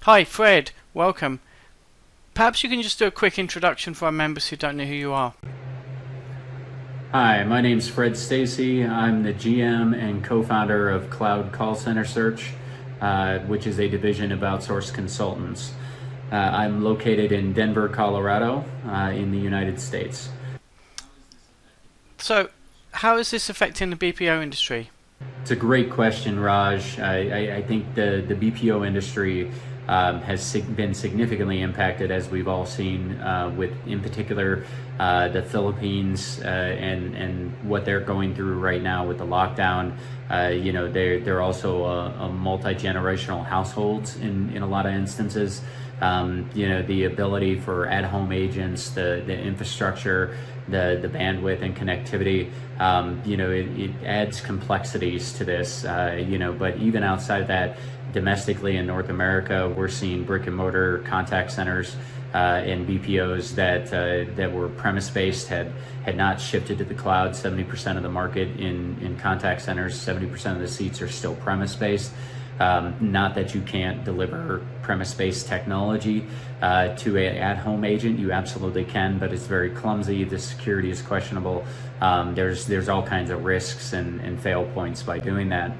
Hi, Fred. Welcome. Perhaps you can just do a quick introduction for our members who don't know who you are. Hi, my name's Stacey. I'm the GM and co-founder of Cloud Call Center Search, which is a division of outsourced consultants. I'm located in Denver, Colorado, in the United States. So, how is this affecting the BPO industry? It's a great question, Raj. I think the BPO industry has been significantly impacted, as we've all seen, with in particular the Philippines and what they're going through right now with the lockdown. They're also a multi-generational households in a lot of instances. The ability for at-home agents, the infrastructure, the bandwidth and connectivity, it adds complexities to this, but even outside of that, domestically in North America, we're seeing brick and mortar contact centers and BPOs that were premise-based had not shifted to the cloud. 70% of the market in contact centers, 70% of the seats are still premise-based. Not that you can't deliver premise-based technology to an at-home agent. You absolutely can, but it's very clumsy. The security is questionable. There's all kinds of risks and fail points by doing that.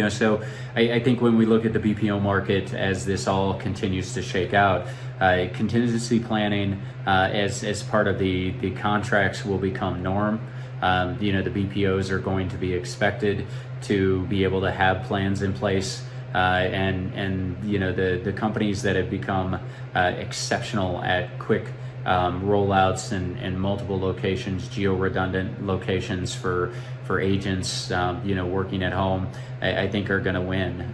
So I think when we look at the BPO market as this all continues to shake out, contingency planning as part of the contracts will become norm. The BPOs are going to be expected to be able to have plans in place, and the companies that have become exceptional at quick rollouts and multiple locations, geo-redundant locations for agents, working at home, I think are going to win.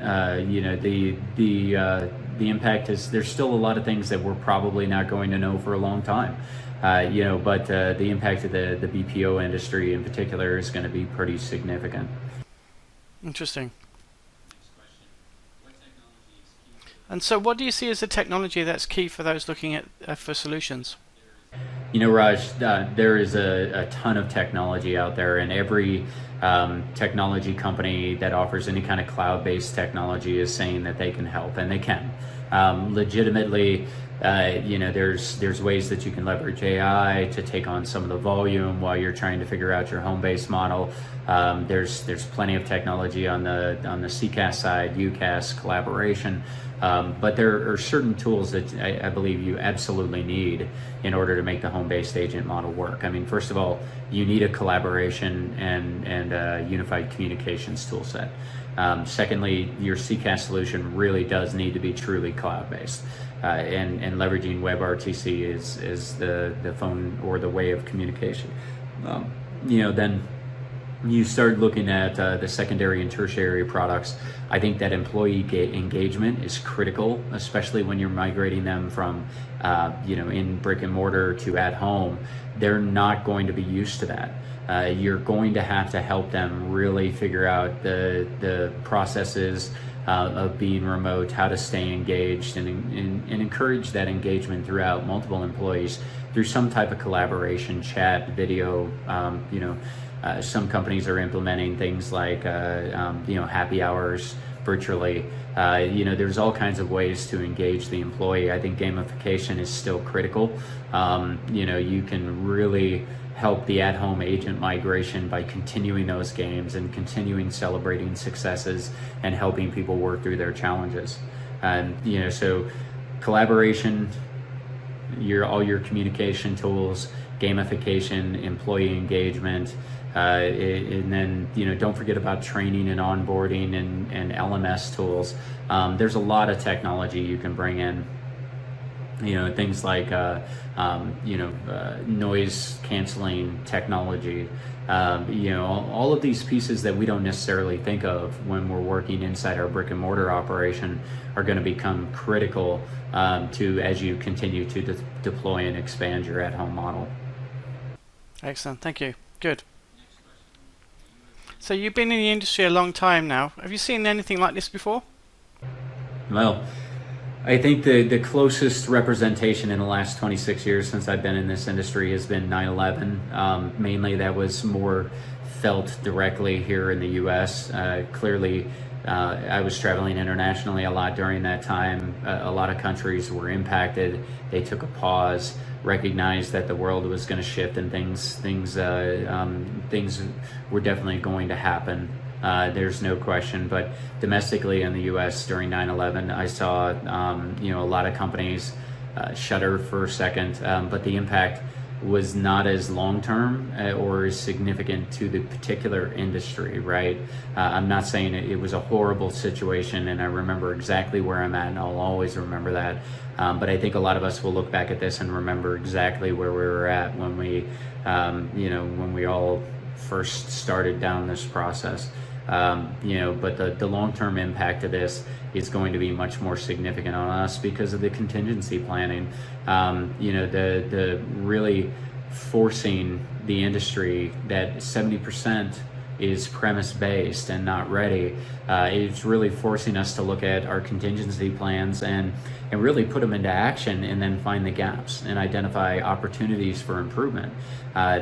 The impact is there's still a lot of things that we're probably not going to know for a long time. But the impact of the BPO industry in particular is going to be pretty significant. Interesting. And so what do you see as the technology that's key for those looking at for solutions? Raj, there is a ton of technology out there, and every technology company that offers any kind of cloud-based technology is saying that they can help, and they can. Legitimately, there's ways that you can leverage AI to take on some of the volume while you're trying to figure out your home-based model. There's plenty of technology on the CCaaS side, UCaaS, collaboration. But there are certain tools that I believe you absolutely need in order to make the home-based agent model work. I mean, first of all, you need a collaboration and a unified communications tool set. Secondly, your CCaaS solution really does need to be truly cloud-based. And leveraging WebRTC is the phone or the way of communication. Then you start looking at the secondary and tertiary products. I think that employee engagement is critical, especially when you're migrating them from, in brick and mortar to at home. They're not going to be used to that. You're going to have to help them really figure out the processes of being remote, how to stay engaged, and encourage that engagement throughout multiple employees through some type of collaboration, chat, video. Some companies are implementing things like happy hours virtually. There's all kinds of ways to engage the employee. I think gamification is still critical. You can really help the at-home agent migration by continuing those games and continuing celebrating successes and helping people work through their challenges. So collaboration, all your communication tools, gamification, employee engagement, and then don't forget about training and onboarding and LMS tools. There's a lot of technology you can bring in. Things like noise canceling technology. All of these pieces that we don't necessarily think of when we're working inside our brick and mortar operation are going to become critical as you continue to deploy and expand your at-home model. Excellent, thank you. Good. So you've been in the industry a long time now. Have you seen anything like this before? Well, I think the closest representation in the last 26 years since I've been in this industry has been 9/11. Mainly that was more felt directly here in the U.S. Clearly, I was traveling internationally a lot during that time. A lot of countries were impacted. They took a pause, recognized that the world was going to shift, and things were definitely going to happen. There's no question. But domestically in the U.S. during 9/11, I saw a lot of companies shudder for a second, but the impact was not as long-term or as significant to the particular industry, right? I'm not saying it was a horrible situation, and I remember exactly where I'm at, and I'll always remember that. But I think a lot of us will look back at this and remember exactly where we were at when we all first started down this process. But the long-term impact of this is going to be much more significant on us because of the contingency planning. The really forcing the industry that 70% is premise-based and not ready. It's really forcing us to look at our contingency plans and really put them into action, and then find the gaps and identify opportunities for improvement.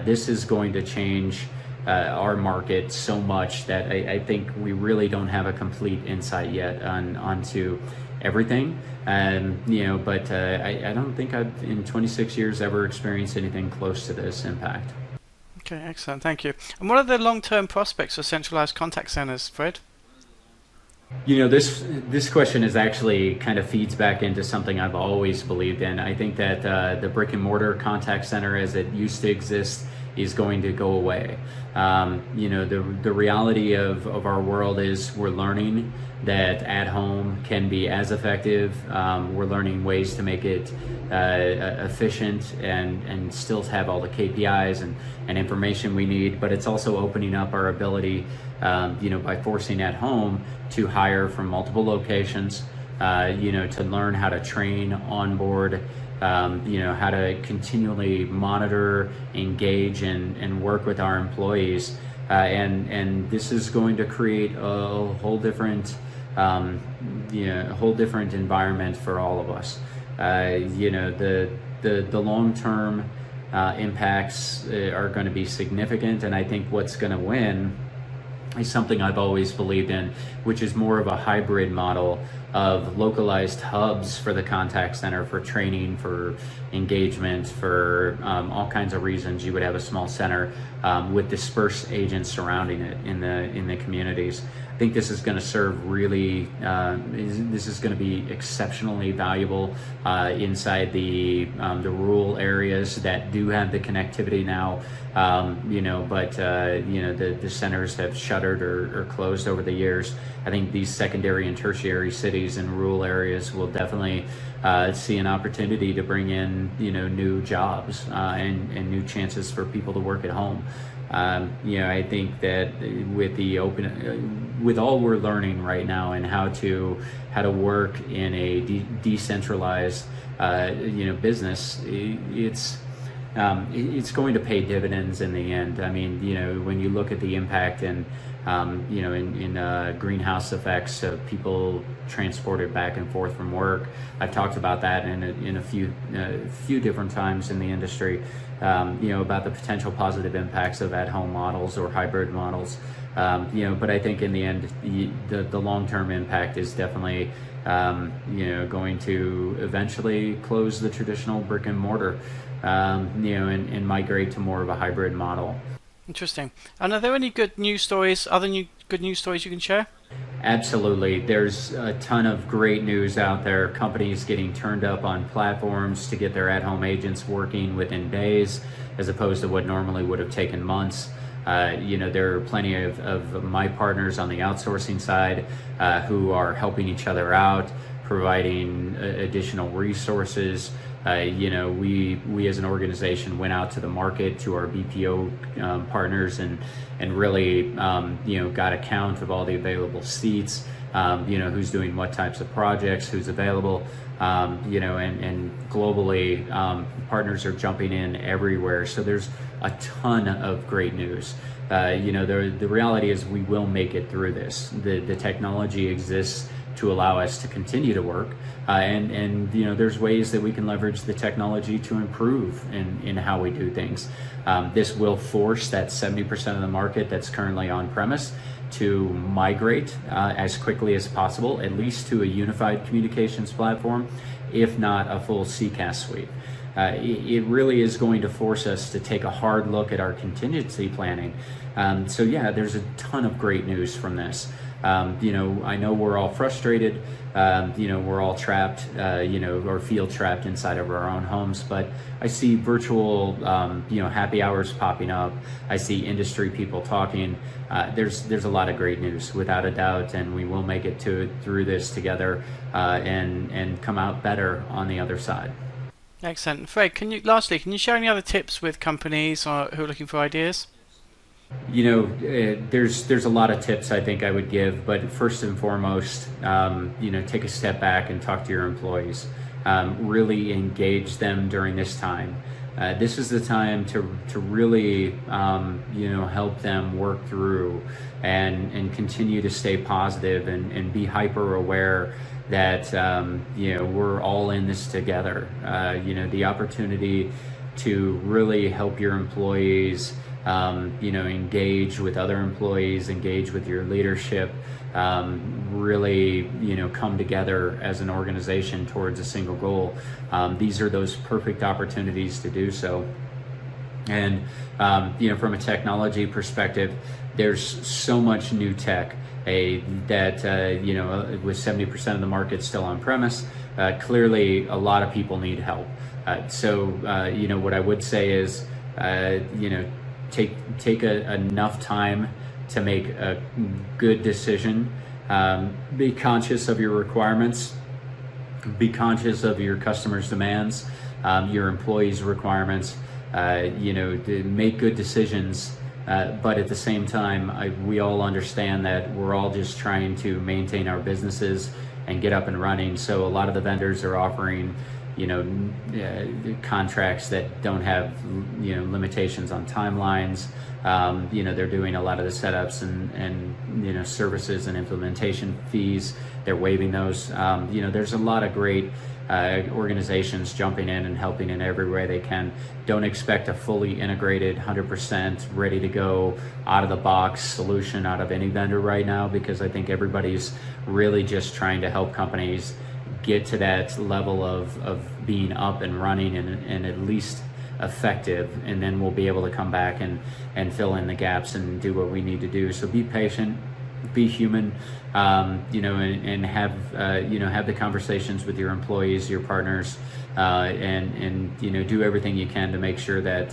This is going to change our market so much that I think we really don't have a complete insight yet onto everything. But I don't think I've in 26 years ever experienced anything close to this impact. Okay, excellent, thank you. And what are the long-term prospects for centralized contact centers, Fred? This question is actually kind of feeds back into something I've always believed in. I think that the brick and mortar contact center as it used to exist is going to go away. The reality of our world is we're learning that at home can be as effective. We're learning ways to make it efficient and still have all the KPIs and information we need, but it's also opening up our ability, by forcing at home to hire from multiple locations, to learn how to train, onboard, how to continually monitor, engage, and work with our employees. And this is going to create a whole different, environment for all of us. The long-term impacts are going to be significant, and I think what's going to win is something I've always believed in, which is more of a hybrid model of localized hubs for the contact center, for training, for engagement, for all kinds of reasons. You would have a small center with dispersed agents surrounding it in the communities. I think this is going to serve really. This is going to be exceptionally valuable inside the rural areas that do have the connectivity now. The centers have shuttered or closed over the years. I think these secondary and tertiary cities and rural areas will definitely see an opportunity to bring in new jobs and new chances for people to work at home. I think that with all we're learning right now and how to work in a decentralized business, it's going to pay dividends in the end. I mean, when you look at the impact and in greenhouse effects of people transported back and forth from work. I've talked about that in a few different times in the industry, about the potential positive impacts of at-home models or hybrid models. But I think in the end, the long-term impact is definitely, going to eventually close the traditional brick and mortar, and migrate to more of a hybrid model. Interesting. And are there any good news stories, good news stories you can share? Absolutely. There's a ton of great news out there. Companies getting turned up on platforms to get their at-home agents working within days, as opposed to what normally would have taken months. There are plenty of my partners on the outsourcing side who are helping each other out, providing additional resources. We as an organization went out to the market, to our BPO partners, and really got a count of all the available seats, who's doing what types of projects, who's available, and globally partners are jumping in everywhere. So there's a ton of great news. The reality is we will make it through this. The technology exists to allow us to continue to work. And there's ways that we can leverage the technology to improve in how we do things. This will force that 70% of the market that's currently on premise to migrate as quickly as possible, at least to a unified communications platform, if not a full CCAS suite. It really is going to force us to take a hard look at our contingency planning. So yeah, there's a ton of great news from this. I know we're all frustrated. We're all trapped, or feel trapped inside of our own homes. But I see virtual, happy hours popping up. I see industry people talking. There's a lot of great news, without a doubt, and we will make it through this together, and come out better on the other side. Excellent. Fred, can you share any other tips with companies who are looking for ideas? There's a lot of tips I think I would give, but first and foremost, take a step back and talk to your employees. Really engage them during this time. This is the time to really, help them work through and continue to stay positive and be hyper aware that, we're all in this together. The opportunity to really help your employees, engage with other employees, engage with your leadership, really, come together as an organization towards a single goal. These are those perfect opportunities to do so. And, from a technology perspective, there's so much new tech that, with 70% of the market still on premise, clearly a lot of people need help. So what I would say is, take enough time to make a good decision. Be conscious of your requirements. Be conscious of your customers' demands, your employees' requirements. To make good decisions. But at the same time, we all understand that we're all just trying to maintain our businesses and get up and running. So a lot of the vendors are offering, contracts that don't have, limitations on timelines. They're doing a lot of the setups and services and implementation fees. They're waiving those. There's a lot of great organizations jumping in and helping in every way they can. Don't expect a fully integrated, 100% ready to go, out of the box solution out of any vendor right now, because I think everybody's really just trying to help companies get to that level of being up and running and at least effective, and then we'll be able to come back and fill in the gaps and do what we need to do. So be patient, be human, and have the conversations with your employees, your partners, and do everything you can to make sure that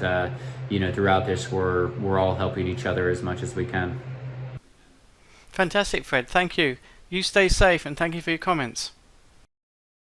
throughout this we're all helping each other as much as we can. Fantastic, Fred. Thank you. You stay safe, and thank you for your comments.